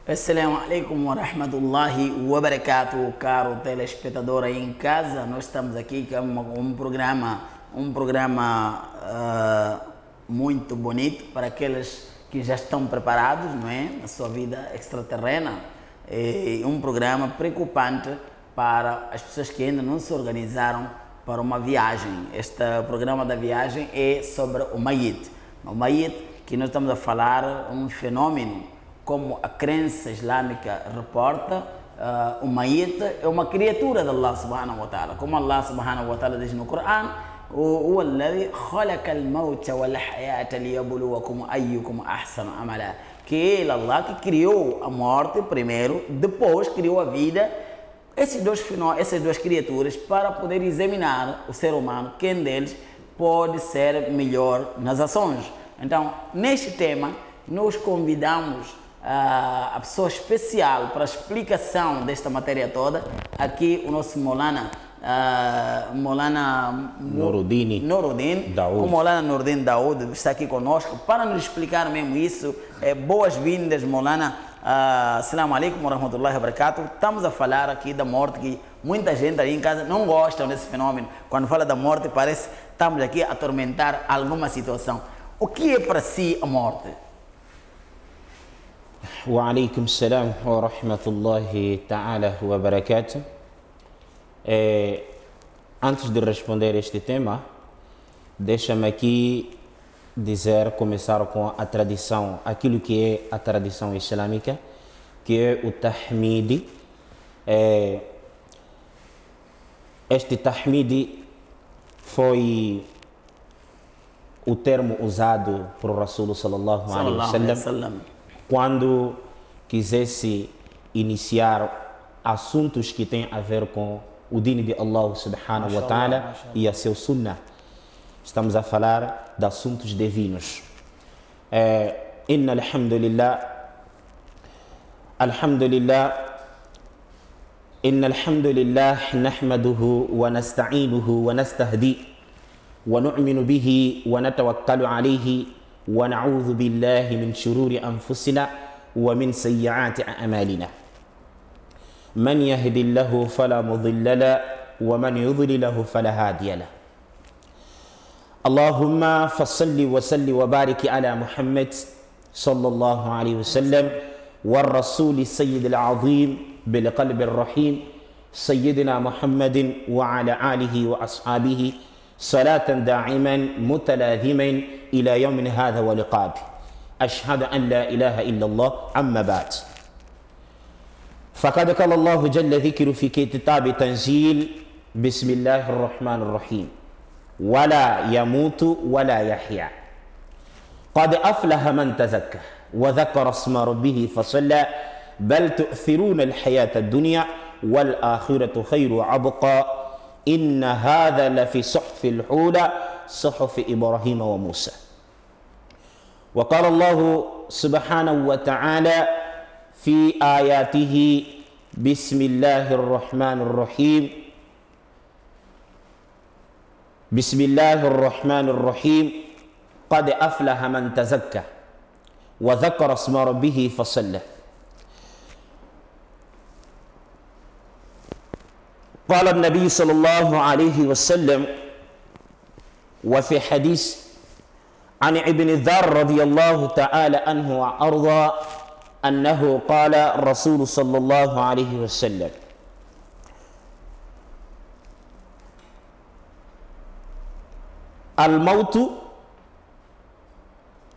Assalamu alaikum wa rahmatullahi wa barakatuh, caro telespectador aí em casa. Nós estamos aqui com um programa muito bonito para aqueles que já estão preparados, não é, na sua vida extraterrena. É um programa preocupante para as pessoas que ainda não se organizaram para uma viagem. Este programa da viagem é sobre o Mayit. O Mayit, que nós estamos a falar, um fenômeno como a crença islâmica reporta. O Mayit é uma criatura de Allah subhanahu wa ta'ala, como Allah subhanahu wa ta'ala diz no Corão: هو الذي خلق الموت والحياة ليبلوكم أيكم أحسن عملا. Que ele, Allah, que criou a morte primeiro, depois criou a vida, essas duas criaturas, para poder examinar o ser humano, quem deles pode ser melhor nas ações. Então, neste tema, nós convidamos a pessoa especial para a explicação desta matéria toda, aqui o nosso Maulana Nuruddin Daoud. O Maulana Nuruddin Daoud está aqui conosco para nos explicar mesmo isso. Boas-vindas, Maulana. Assalamu alaikum wa rahmatullahi wa barakatuh. Estamos a falar aqui da morte, que muita gente aí em casa não gosta desse fenômeno. Quando fala da morte, parece que estamos aqui a atormentar alguma situação. O que é para si a morte? Wa alaikum salam wa rahmatullahi ta'ala wa barakatuh. Antes de responder este tema, deixa-me aqui começar com a tradição, aquilo que é a tradição islâmica, que é o Tahmidi. Este Tahmidi foi o termo usado por Rasul sallallahu alaihi wasallam quando quisesse iniciar assuntos que têm a ver com o dino de Allah subhanahu wa ta'ala e a seu sunnah. Estamos a falar de assuntos divinos. Inna alhamdulillah nahmaduhu wa nasta'inuhu wa nastahdi wa nu'minu bihi wa natawakkalu alayhi wa na'udhu billahi min shururi anfusina wa min sayyi'ati a'malina. من يهد الله فلا مضل له ومن يضلل فلا هادي له. اللهم فصل وسلم وبارك على محمد صلى الله عليه وسلم والرسول السيد العظيم بالقلب الرحيم سيدنا محمد وعلى آله وأصحابه صلاة دائما متلازما إلى يوم هذا ولقاء. أشهد أن لا إله إلا الله. أما بعد، فقد قال الله جل ذكره في كتاب تنزيل: بسم الله الرحمن الرحيم ولا يموت ولا يحيا قد أفلح من تزكى وذكر اسم ربه فصلى بل تؤثرون الحياة الدنيا والآخرة خير وأبقى إن هذا لفي صحف الأولى صحف إبراهيم وموسى. وقال الله سبحانه وتعالى في آياته: بسم الله الرحمن الرحيم بسم الله الرحمن الرحيم قد أفلح من تزكى وذكر اسم ربه فصلى. قال النبي صلى الله عليه وسلم وفي حديث عن ابن ذر رضي الله تعالى عنه وأرضى أنه قال الرسول صلى الله عليه وسلم: الموت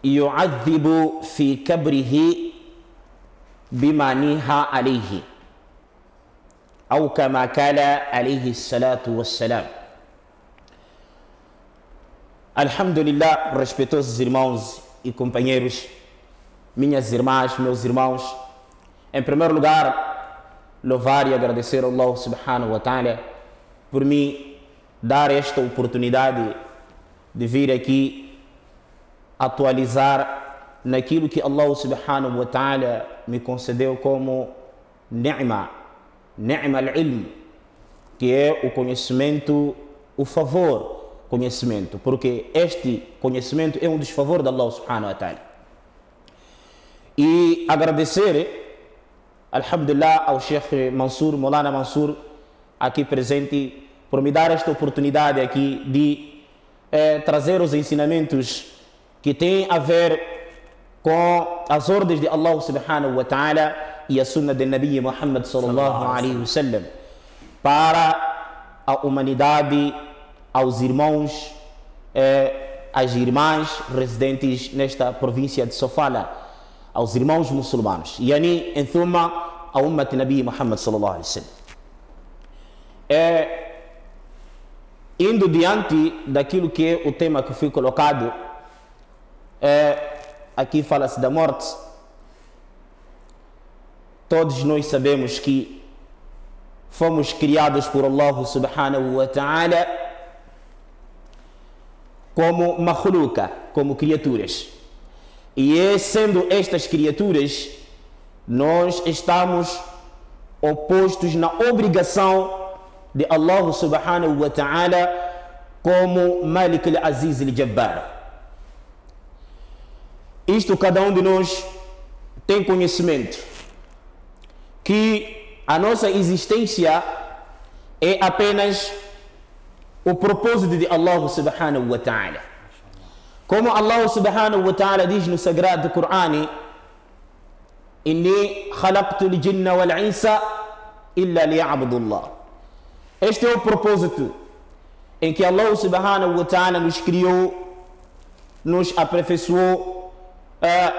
يعذب في كبره بما نهى عليه أو كما قال عليه الصلاة والسلام. Alhamdulillah, respeitosos irmãos e companheiros, minhas irmãs, meus irmãos, em primeiro lugar, louvar e agradecer a Allah subhanahu wa ta'ala por me dar esta oportunidade de vir aqui atualizar naquilo que Allah subhanahu wa ta'ala me concedeu como ni'ma al-ilm, que é o conhecimento, o favor, conhecimento, porque este conhecimento é um dos favores de Allah subhanahu wa ta'ala. E agradecer Alhamdulillah ao Sheikh Mansur, Maulana Mansur, aqui presente, por me dar esta oportunidade aqui de trazer os ensinamentos que têm a ver com as ordens de Allah subhanahu wa ta'ala e a sunna de Nabi Muhammad sallallahu alaihi wasallam para a humanidade, aos irmãos, às irmãs residentes nesta província de Sofala, aos irmãos muçulmanos. Yani, em suma, a ummat Nabi Muhammad sallallahu alaihi wasallam. Indo diante daquilo que é o tema que foi colocado, aqui fala-se da morte. Todos nós sabemos que fomos criados por Allah subhanahu wa ta'ala como makhluka, como criaturas. E sendo estas criaturas, nós estamos opostos na obrigação de Allah subhanahu wa ta'ala como Malik al-Aziz al-Jabbar. Isto cada um de nós tem conhecimento que a nossa existência é apenas o propósito de Allah subhanahu wa ta'ala. Como Allah subhanahu wa ta'ala diz no Sagrado Corão: Inni khalaqtu al-jinna wal-insa illa liya'budullah. Este é o propósito em que Allah subhanahu wa ta'ala nos criou, nos aperfeiçoou,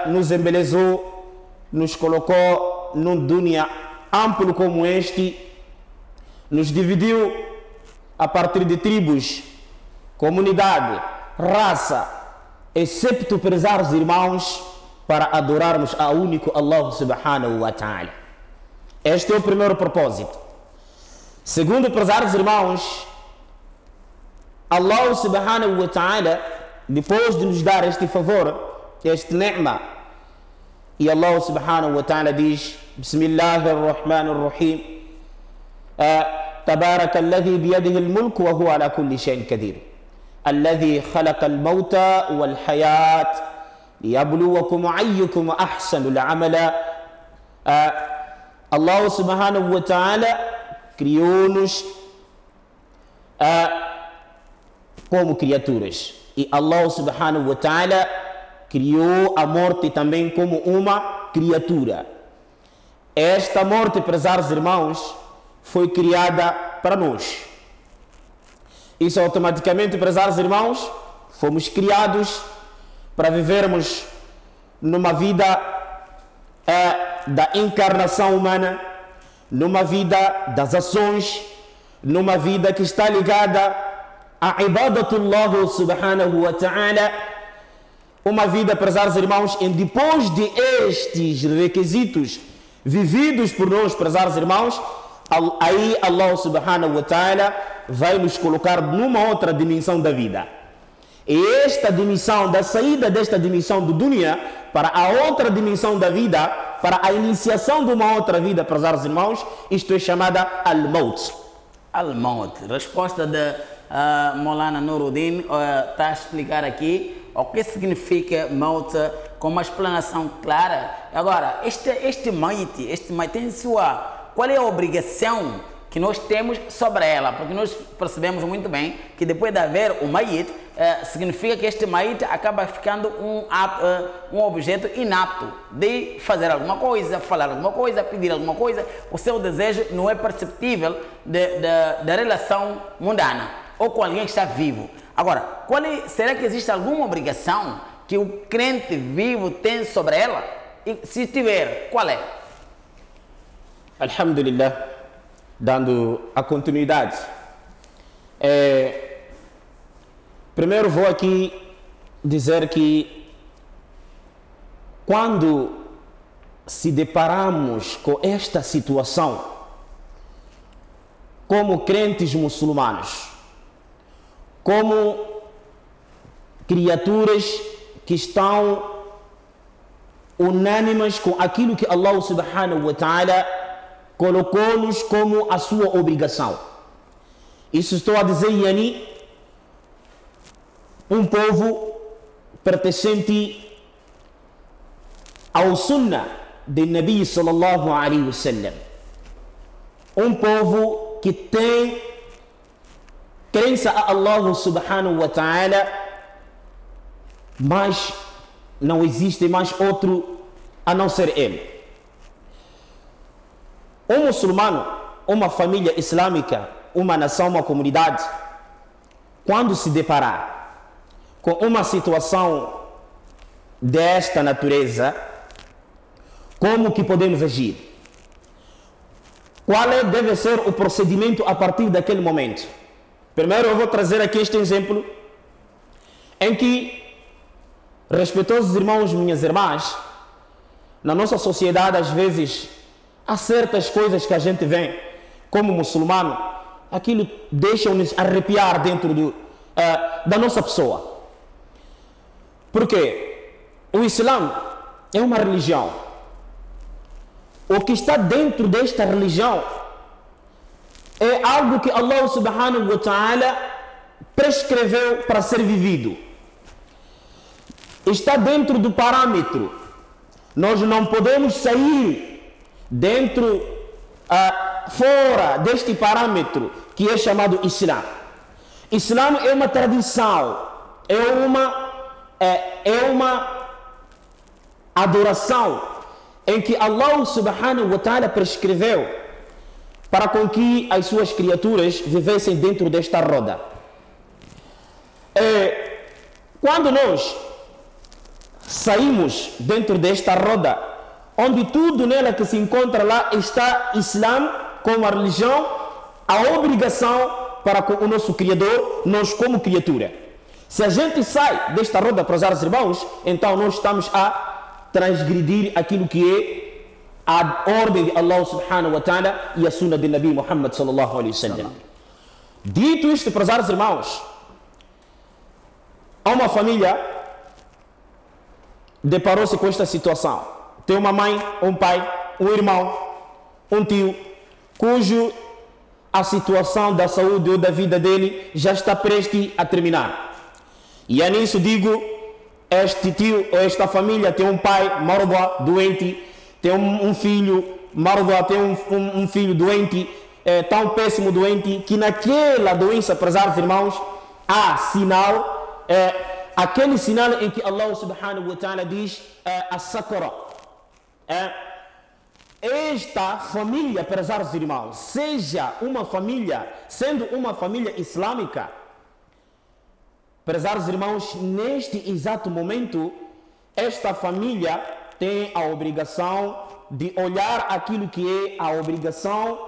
nos embelezou, nos colocou num dunya amplo como este, nos dividiu a partir de tribos, comunidade, raça, excepto prezar os irmãos para adorarmos a único Allah subhanahu wa ta'ala. Este é o primeiro propósito. Segundo, prezar os irmãos, Allah subhanahu wa ta'ala, depois de nos dar este favor, este ni'ma, e Allah subhanahu wa ta'ala diz: Bismillahir Rahmanir Rahim, تبارك الذي بيده الملك وهو على كل شيء قدير الذي خلق الموت والحياة ليبلوكم أيكم أحسن العمل. Allah subhanahu wa ta'ala criou-nos como criaturas, e Allah subhanahu wa ta'ala criou a morte também como uma criatura. Esta morte, prezados irmãos, foi criada para nós. Isso automaticamente, prezados irmãos, fomos criados para vivermos numa vida da encarnação humana, numa vida das ações, numa vida que está ligada a ibadatullah subhanahu wa ta'ala, uma vida, prezados irmãos, em depois de estes requisitos vividos por nós, prezados irmãos, aí Allah subhanahu wa ta'ala vai nos colocar numa outra dimensão da vida. E esta dimensão, da saída desta dimensão do dunya para a outra dimensão da vida, para a iniciação de uma outra vida, prezados irmãos, isto é chamada al-maut. Al-maut. Resposta de Maulana Nuruddin está a explicar aqui o que significa maut com uma explanação clara. Agora, este maut tem sua... Qual é a obrigação que nós temos sobre ela? Porque nós percebemos muito bem que depois de haver o mayit, significa que este mayit acaba ficando um objeto inapto de fazer alguma coisa, falar alguma coisa, pedir alguma coisa. O seu desejo não é perceptível da relação mundana ou com alguém que está vivo. Agora, será que existe alguma obrigação que o crente vivo tem sobre ela? E se tiver, qual é? Alhamdulillah, dando a continuidade. Primeiro vou aqui dizer que quando se deparamos com esta situação como crentes muçulmanos, como criaturas que estão unânimes com aquilo que Allah subhanahu wa ta'ala colocou-nos como a sua obrigação. Isso estou a dizer, yani, um povo pertencente ao Sunnah, de Nabi sallallahu alaihi wasallam. Um povo que tem crença a Allah subhanahu wa ta'ala, mas não existe mais outro a não ser ele. Um muçulmano, uma família islâmica, uma nação, uma comunidade, quando se deparar com uma situação desta natureza, como que podemos agir? Qual deve ser o procedimento a partir daquele momento? Primeiro eu vou trazer aqui este exemplo em que, respeitosos irmãos, minhas irmãs, na nossa sociedade às vezes há certas coisas que a gente vê como muçulmano, aquilo deixa-nos arrepiar dentro da nossa pessoa. Porque o Islã é uma religião. O que está dentro desta religião é algo que Allah subhanahu wa ta'ala prescreveu para ser vivido. Está dentro do parâmetro. Nós não podemos sair fora deste parâmetro que é chamado Islã. Islã é uma tradição, é uma adoração em que Allah subhanahu wa ta'ala prescreveu para com que as suas criaturas vivessem dentro desta roda. Quando nós saímos dentro desta roda, onde tudo nela que se encontra lá está Islã como a religião, a obrigação para com o nosso Criador, nós como criatura. Se a gente sai desta roda, para os irmãos, então nós estamos a transgredir aquilo que é a ordem de Allah subhanahu wa ta'ala e a sunna de Nabi Muhammad sallallahu alaihi wasallam. Dito isto, para os irmãos, há uma família deparou-se com esta situação. Tem uma mãe, um pai, um irmão, um tio, cujo a situação da saúde ou da vida dele já está prestes a terminar. E é nisso digo, este tio ou esta família tem um pai marda, doente, tem um filho marda, tem um filho doente, tão péssimo doente, que naquela doença, para os irmãos, há sinal, aquele sinal em que Allah subhanahu wa ta'ala diz as-sakara. Esta família, para os irmãos, sendo uma família islâmica, para os irmãos, neste exato momento, esta família tem a obrigação de olhar aquilo que é a obrigação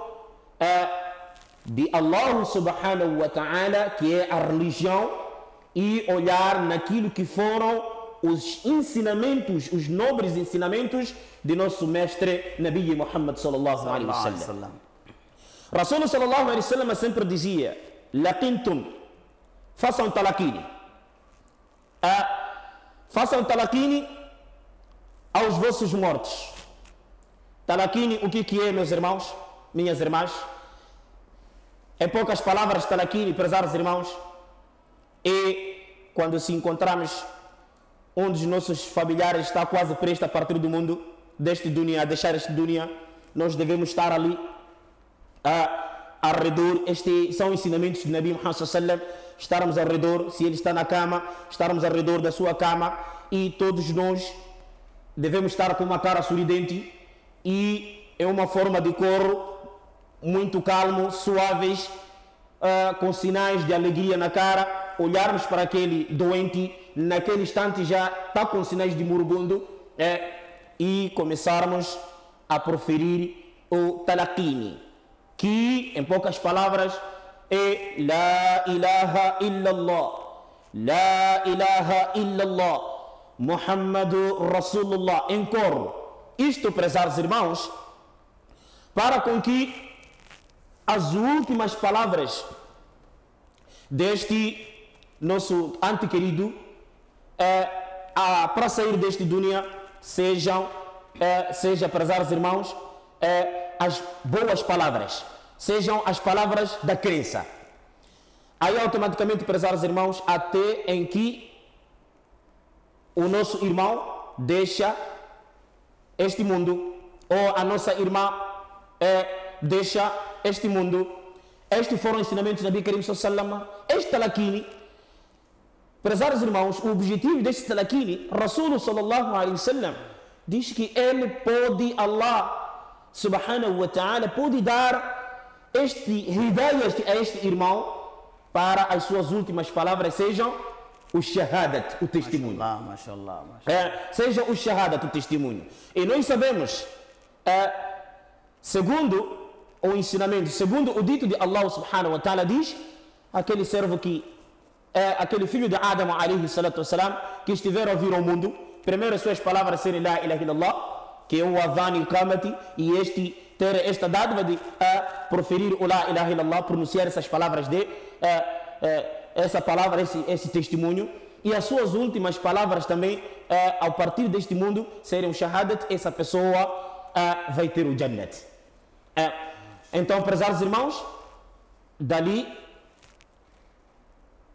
de Allah subhanahu wa ta'ala, que é a religião, e olhar naquilo que foram os ensinamentos, os nobres ensinamentos de nosso mestre Nabi Muhammad sallallahu alaihi wasallam. Rasul sallallahu alaihi wasallam sempre dizia: laqintum, façam talaqini. Façam talaqini aos vossos mortos. Talaqini, o que é, meus irmãos, minhas irmãs? Em poucas palavras, talaqini, para os irmãos, é quando se encontramos um dos nossos familiares está quase prestes a partir do mundo, deste dunya, a deixar este dunya, nós devemos estar ali ao redor. Estes são ensinamentos de Nabi Muhammad sallallahu alaihi wasallam. Estarmos ao redor, se ele está na cama, estarmos ao redor da sua cama, e todos nós devemos estar com uma cara sorridente e é uma forma de cor muito calmo, suaves, com sinais de alegria na cara, olharmos para aquele doente, naquele instante já está com sinais de moribundo, e começarmos a proferir o talaqini, que em poucas palavras é La ilaha illallah, La ilaha illallah, Muhammadu Rasulullah, em coro. Isto, prezados irmãos, para com que as últimas palavras deste nosso antequerido para sair deste dunya seja, prezados irmãos, as boas palavras, sejam as palavras da crença. Aí automaticamente, prezados irmãos, até em que o nosso irmão deixa este mundo, ou a nossa irmã deixa este mundo. Estes foram ensinamentos do Nabi Karim sallallahu. Este talaqini, prezados irmãos, o objetivo deste talaqini, Rasul sallallahu alaihi wasallam diz que ele pode, Allah subhanahu wa ta'ala, pode dar este hidayah a este irmão para as suas últimas palavras sejam o shahadat, o testemunho. Mashallah. Seja o shahadat, o testemunho. E nós sabemos, segundo o ensinamento, segundo o dito de Allah subhanahu wa ta'ala, diz aquele servo que aquele filho de Adam alayhi salatu wassalam, que estiver a vir ao mundo, primeiro as suas palavras serem la ilaha illallah, que é o adhan e kamati, e este ter esta dádiva de proferir o la ilaha illallah, pronunciar essas palavras de essa palavra, esse testemunho, e as suas últimas palavras também, ao partir deste mundo, serem o shahadat, essa pessoa vai ter o jannat. Então, prezados irmãos, dali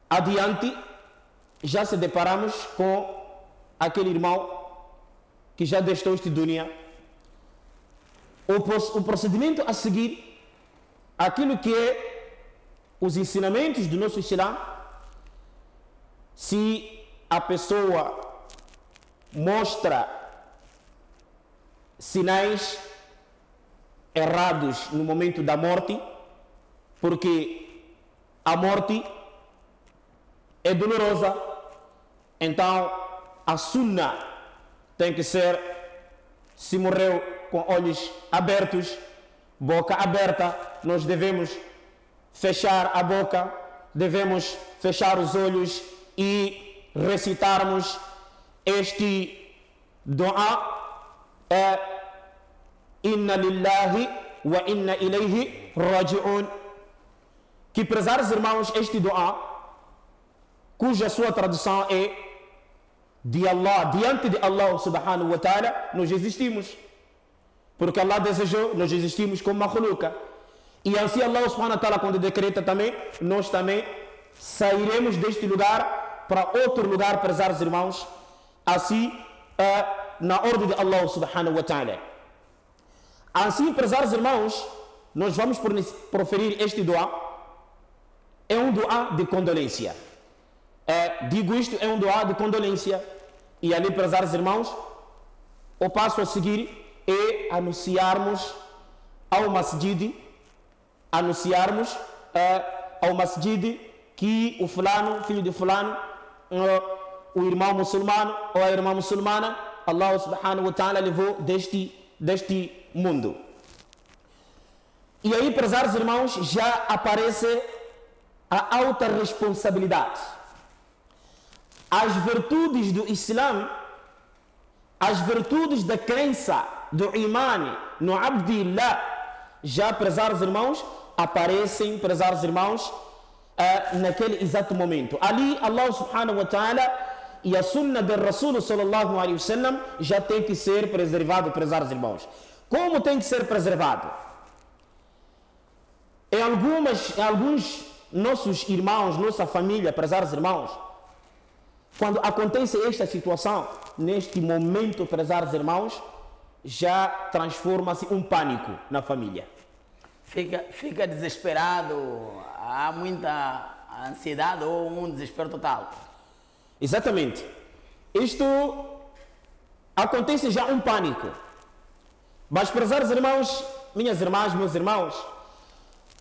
adiante, já se deparamos com aquele irmão que já deixou este dunya. O procedimento a seguir, aquilo que é os ensinamentos do nosso Islã, se a pessoa mostra sinais errados no momento da morte, porque a morte é dolorosa, então a sunna tem que ser, se morreu com olhos abertos, boca aberta, nós devemos fechar a boca, devemos fechar os olhos e recitarmos este dua, inna lillahi wa inna ilayhi raji'un, que, prezados irmãos, este dua, cuja sua tradução é de Allah, diante de Allah subhanahu wa ta'ala, nós existimos, porque Allah desejou, nós existimos como makhluka, e assim Allah subhanahu wa ta'ala, quando decreta também, nós também sairemos deste lugar para outro lugar, prezados irmãos, assim na ordem de Allah subhanahu wa ta'ala. Assim, prezados irmãos, nós vamos proferir este dua, é um dua de condolência. Digo isto, é um dua de condolência, e ali, prezados irmãos, o passo a seguir é anunciarmos ao masjid, que o fulano, filho de fulano, o irmão muçulmano ou a irmã muçulmana, Allah subhanahu wa ta'ala levou deste mundo. E aí, prezados irmãos, já aparece a alta responsabilidade. As virtudes do Islã, as virtudes da crença, do iman, no abdillah, já, prezados irmãos, aparecem, prezados irmãos, naquele exato momento. Ali, Allah subhanahu wa ta'ala e a sunna do Rasul sallallahu alaihi wasallam já tem que ser preservado, prezados irmãos. Como tem que ser preservado? Em alguns nossos irmãos, nossa família, prezados irmãos, quando acontece esta situação, neste momento, prezados irmãos, já transforma-se um pânico na família. Fica desesperado, há muita ansiedade ou um desespero total. Exatamente. Isto acontece já um pânico. Mas, prezados irmãos, minhas irmãs, meus irmãos,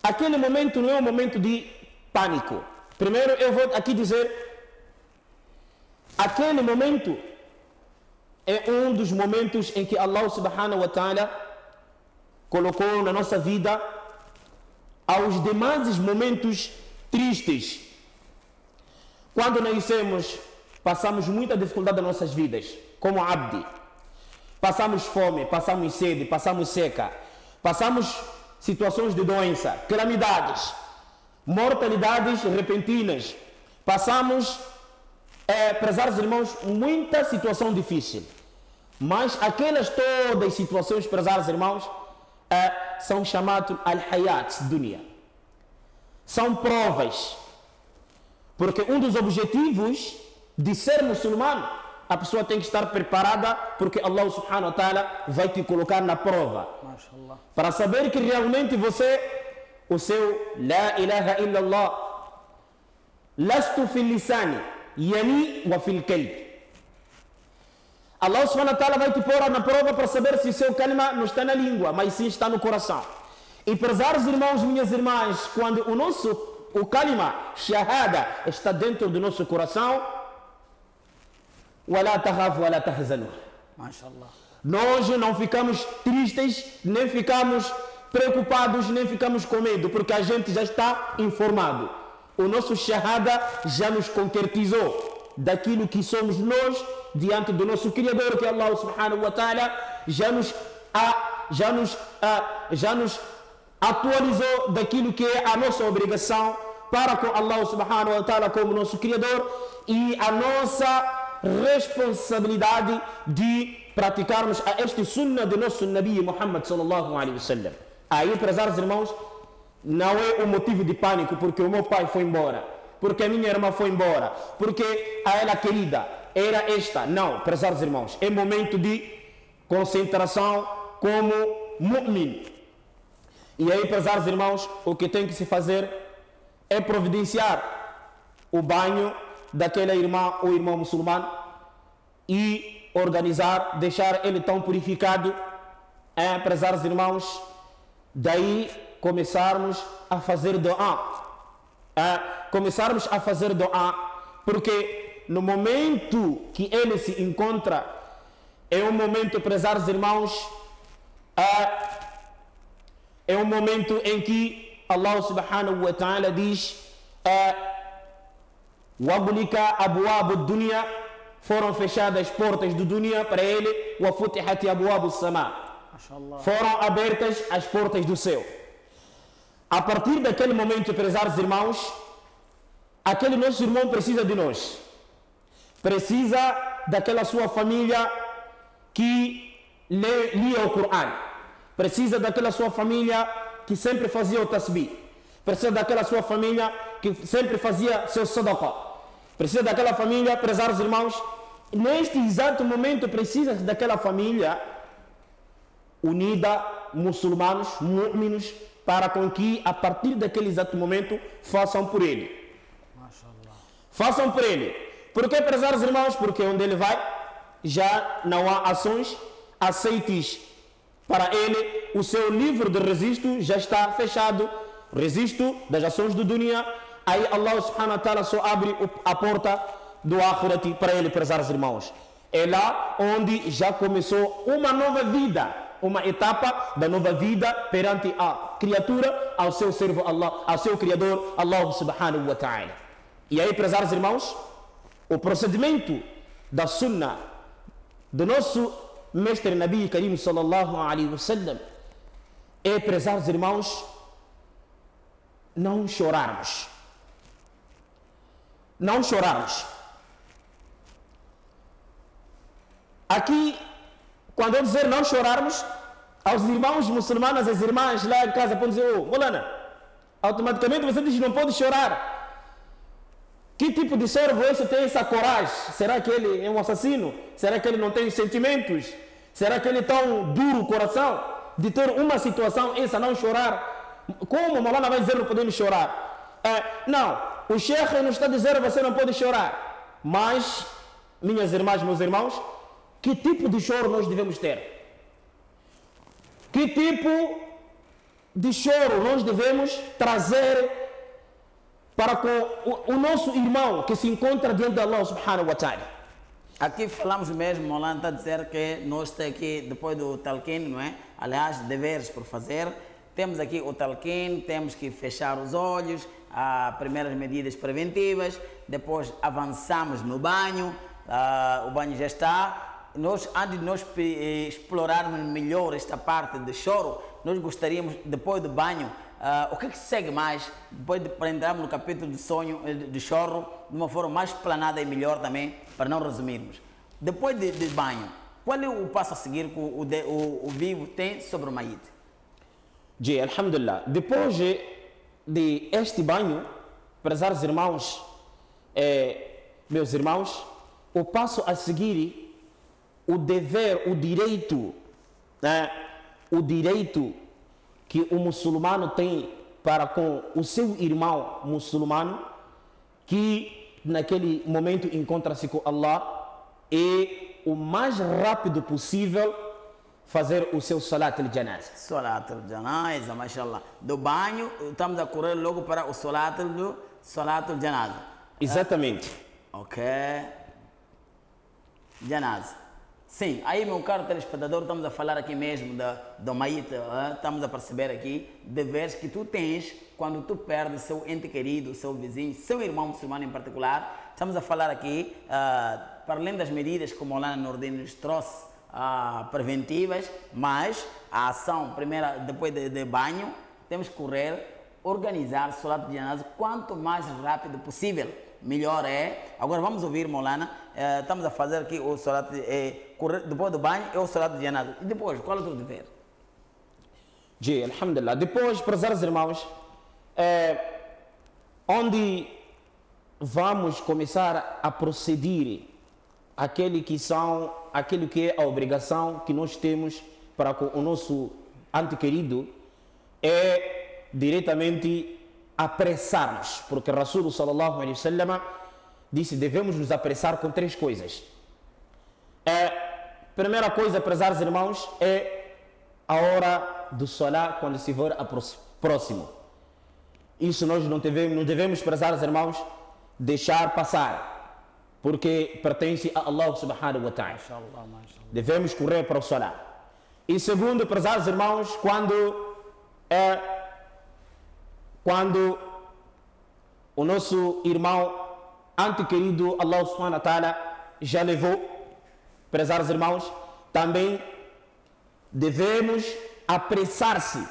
aquele momento não é um momento de pânico. Primeiro eu vou aqui dizer, aquele momento é um dos momentos em que Allah subhanahu wa ta'ala colocou na nossa vida aos demais momentos tristes. Quando nascemos, passamos muita dificuldade nas nossas vidas, como abdi. Passamos fome, passamos sede, passamos seca, passamos situações de doença, calamidades, mortalidades repentinas, passamos, prezados irmãos, muita situação difícil. Mas aquelas todas situações, prezados irmãos, são chamadas al-hayat dunya. São provas. Porque um dos objetivos de ser muçulmano a pessoa tem que estar preparada, porque Allah subhanahu wa ta'ala vai te colocar na prova. Mashallah. Para saber que realmente você, o seu La ilaha illallah, lastu fil lisani, yani wa fil qalbi. Allah subhanahu wa ta'ala vai te pôr na prova para saber se o seu kalima não está na língua, mas sim está no coração. E prezados irmãos, minhas irmãs, quando o kalima, shahada, está dentro do nosso coração, وَلَا تَخَافُ وَلَا تَحْزَنُوا. Mashallah. Nós não ficamos tristes, nem ficamos preocupados, nem ficamos com medo, porque a gente já está informado. O nosso shahada já nos concretizou daquilo que somos nós diante do nosso Criador, que é Allah subhanahu wa ta'ala, já nos atualizou daquilo que é a nossa obrigação para com Allah subhanahu wa ta'ala como nosso Criador, e a nossa responsabilidade de praticarmos a este sunnah do nosso Nabi Muhammad sallallahu alaihi wasallam. Aí, prezados irmãos, não é um motivo de pânico porque o meu pai foi embora, porque a minha irmã foi embora, porque a ela querida era esta. Não, prezados irmãos, é momento de concentração como mu'min. E aí, prezados irmãos, o que tem que se fazer é providenciar o banho daquela irmã ou irmão muçulmano e organizar, deixar ele tão purificado, prezados irmãos, daí começarmos a fazer doa. Começarmos a fazer doa, porque no momento que ele se encontra, é um momento, prezados irmãos, é um momento em que Allah subhanahu wa ta'ala diz وَغُلِقَ أَبْوَابُ الدُّنْيا, foram fechadas as portas do dunya para ele, وَفُتِحَتِ أَبْوَابُ السَّمَاء, foram abertas as portas do céu. A partir daquele momento, prezados irmãos, aquele nosso irmão precisa de nós, precisa daquela sua família que lia o Coran, precisa daquela sua família que sempre fazia o tasbih, precisa daquela sua família que sempre fazia seu sadaqah, precisa daquela família, prezados irmãos, neste exato momento precisa daquela família unida, muçulmanos, mu'minos, para com que a partir daquele exato momento façam por ele. Mashallah. Façam por ele. Por que, prezados irmãos? Porque onde ele vai já não há ações aceites para ele, o seu livro de registro já está fechado, registro das ações do dunya. Aí Allah subhanahu wa ta'ala só abre a porta do akhirati para ele, prezados irmãos. É lá onde já começou uma nova vida, uma etapa da nova vida perante a criatura, ao seu servo Allah, ao seu Criador, Allah subhanahu wa ta'ala. E aí, prezados irmãos, o procedimento da sunnah do nosso mestre Nabi Karim sallallahu alaihi wasallam é, prezados irmãos, não chorarmos. Não chorarmos. Aqui, quando eu dizer não chorarmos, aos irmãos muçulmanos, as irmãs lá em casa podem dizer: oh, Molana, automaticamente você diz não pode chorar. Que tipo de servo esse tem essa coragem? Será que ele é um assassino? Será que ele não tem sentimentos? Será que ele é tão duro o coração de ter uma situação essa, não chorar? Como Molana vai dizer não podemos chorar? Não, o Sheikh não está dizendo você não pode chorar. Mas, minhas irmãs, meus irmãos, que tipo de choro nós devemos ter? Que tipo de choro nós devemos trazer para com o nosso irmão que se encontra diante de Allah subhanahu wa ta'ala? Aqui falamos mesmo, Molana está a dizer que nós temos aqui, depois do talqin, não é? Aliás, deveres por fazer. Temos aqui o talqin, temos que fechar os olhos, as primeiras medidas preventivas, depois avançamos no banho, o banho já está. Nós, antes de nós explorarmos melhor esta parte de choro, nós gostaríamos, depois do banho, o que segue mais, depois para entrarmos no capítulo de sonho, de choro, de uma forma mais planada e melhor também, para não resumirmos. Depois de banho, qual é o passo a seguir que o vivo tem sobre o mayit? Alhamdulillah, depois de este banho, prezados irmãos, meus irmãos, o passo a seguir, o dever, o direito, né? O direito que o muçulmano tem para com o seu irmão muçulmano, que naquele momento encontra-se com Allah, é o mais rápido possível fazer o seu salat al-janaza. Salat al-janaza, mashallah. Do banho, estamos a correr logo para o salat al-janaza. Exatamente. Ok. Janaza. Sim, aí meu caro telespectador, estamos a falar aqui mesmo do Maíta, estamos a perceber aqui deveres que tu tens quando tu perdes seu ente querido, seu vizinho, seu irmão muçulmano em particular. Estamos a falar aqui, para além das medidas que o Maulana Nurdin nos trouxe, preventivas, mas a ação, primeira, depois de banho, temos que correr, organizar o salat de janaza quanto mais rápido possível. Melhor é. Agora vamos ouvir, Maulana. Estamos a fazer aqui o salat, depois do banho é o salat de janaza. E depois, qual é o teu dever? Alhamdulillah. Depois, prezados irmãos, onde vamos começar a proceder aquilo que é a obrigação que nós temos para com o nosso ente querido, é diretamente apressar-nos, porque Rasul sallallahu alaihi wasallam disse: devemos nos apressar com 3 coisas. Primeira coisa, prezados irmãos, é a hora do Salah, quando se for próximo. Isso nós não devemos, prezados irmãos, deixar passar, porque pertence a Allah subhanahu wa ta'ala. Devemos correr para o Salah. E segundo, prezados irmãos, quando o nosso irmão ante querido Allah subhanahu wa ta'ala já levou, prezados irmãos, também devemos apressar-se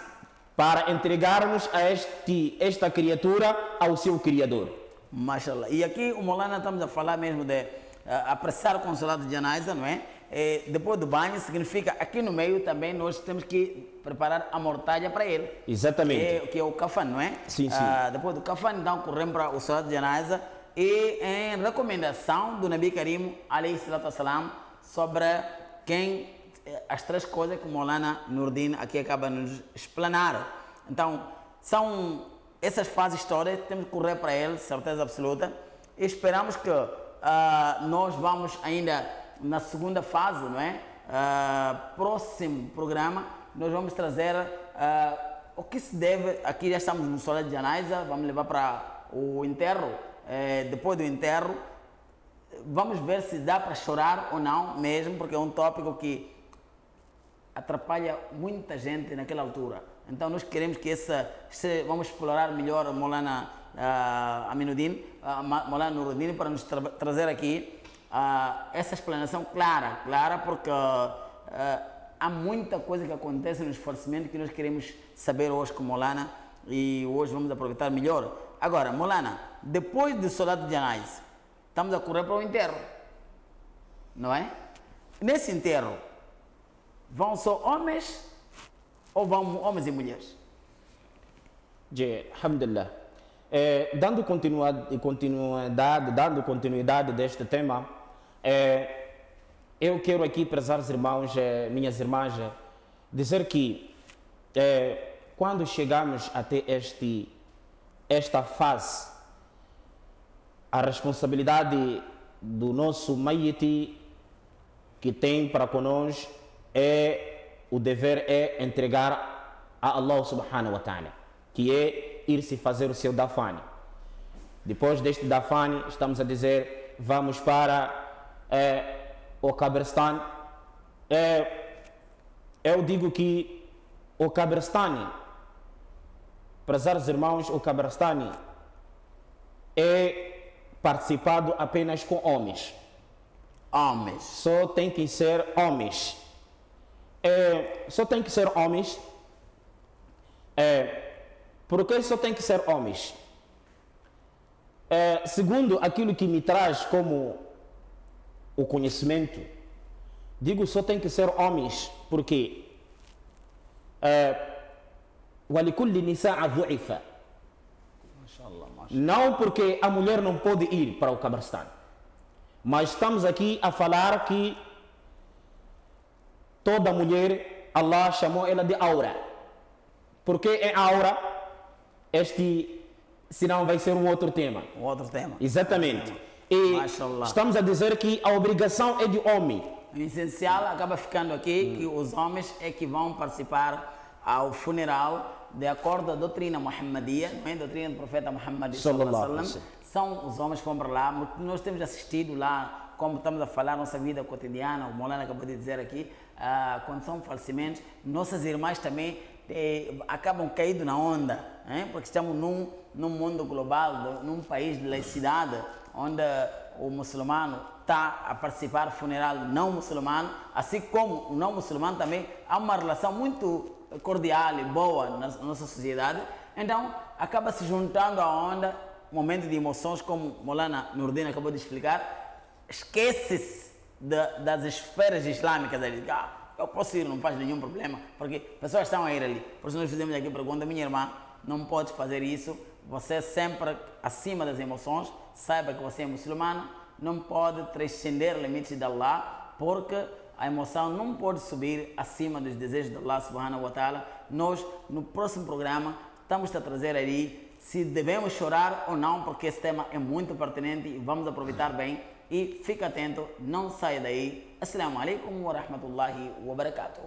para entregarmos esta criatura ao seu Criador. Mashallah. E aqui o Maulana estamos a falar mesmo de apressar com o salat de janaza, não é? Depois do banho, significa aqui no meio também nós temos que preparar a mortalha para ele. Exatamente. Que é o kafan, não é? Sim, sim. Depois do kafan, então corremos para o salat de janaza. E em recomendação do Nabi Karim, alayhi salatu wassalam, sobre as 3 coisas que o Maulana Nurdin aqui acaba de nos explanar. Então, são essas fases todas, temos que correr para ele, certeza absoluta. E esperamos que nós vamos ainda na segunda fase, não é? Próximo programa, nós vamos trazer o que se deve. Aqui já estamos no salat de janaza, vamos levar para o enterro. Depois do enterro, vamos ver se dá para chorar ou não mesmo, porque é um tópico que atrapalha muita gente naquela altura. Então nós queremos que vamos explorar melhor o Maulana Aminuddin, Maulana Nuruddin, para nos trazer aqui essa explanação clara, porque há muita coisa que acontece no esforçamento que nós queremos saber hoje com o Maulana, e hoje vamos aproveitar melhor. Agora, Maulana, depois do salat de janaza, estamos a correr para o enterro, não é? Nesse enterro, vão só homens ou vão homens e mulheres? Alhamdulillah. Dando continuidade deste tema, eu quero aqui, prezados irmãos, minhas irmãs, dizer que quando chegamos até esta fase, a responsabilidade do nosso Mayyiti que tem para conosco o dever é entregar a Allah subhanahu wa ta'ala, que é ir-se fazer o seu dafane. Depois deste dafane, estamos a dizer, vamos para o Kabristan. Eu digo que o Kabristan, prezados irmãos, o Kabristan é participado apenas com homens. Homens. Só tem que ser homens. Só tem que ser homens. Por que só tem que ser homens? Segundo aquilo que me traz como o conhecimento, digo só tem que ser homens, porque وَلِكُلِّ نِسَاءَ ضُعِفَ. Não porque a mulher não pode ir para o Kabristan, Mas estamos aqui a falar que toda mulher, Allah chamou ela de aura. Porque é aura? Senão vai ser um outro tema. Um outro tema. Exatamente. E Mashallah. estamos a dizer que a obrigação é de homem. O essencial acaba ficando aqui que os homens é que vão participar ao funeral de acordo com a doutrina muhammadia, não é? A doutrina do profeta Muhammad sallallahu alaihi wasallam. São os homens que vão para lá. Nós temos assistido lá, como estamos a falar, nossa vida cotidiana, o Molana acabou de dizer aqui, quando são falecimentos, nossas irmãs também acabam caindo na onda, porque estamos num mundo global, num país de laicidade, onde o muçulmano está a participar do funeral não muçulmano, assim como o não muçulmano também há uma relação muito cordial e boa na nossa sociedade. Então acaba se juntando a onda, momento de emoções, como Molana Nurdin acabou de explicar, esquece-se das esferas islâmicas ali. Eu posso ir, não faz nenhum problema, porque pessoas estão a ir ali. Por isso nós fizemos aqui a pergunta: minha irmã, não pode fazer isso, você sempre acima das emoções, saiba que você é muçulmana, não pode transcender limites de Allah, porque a emoção não pode subir acima dos desejos de Allah subhanahu wa ta'ala. Nós, no próximo programa, estamos a trazer aí se devemos chorar ou não, porque esse tema é muito pertinente e vamos aproveitar bem. E fica atento, não saia daí. Assalamu alaikum wa rahmatullahi wa barakatuh.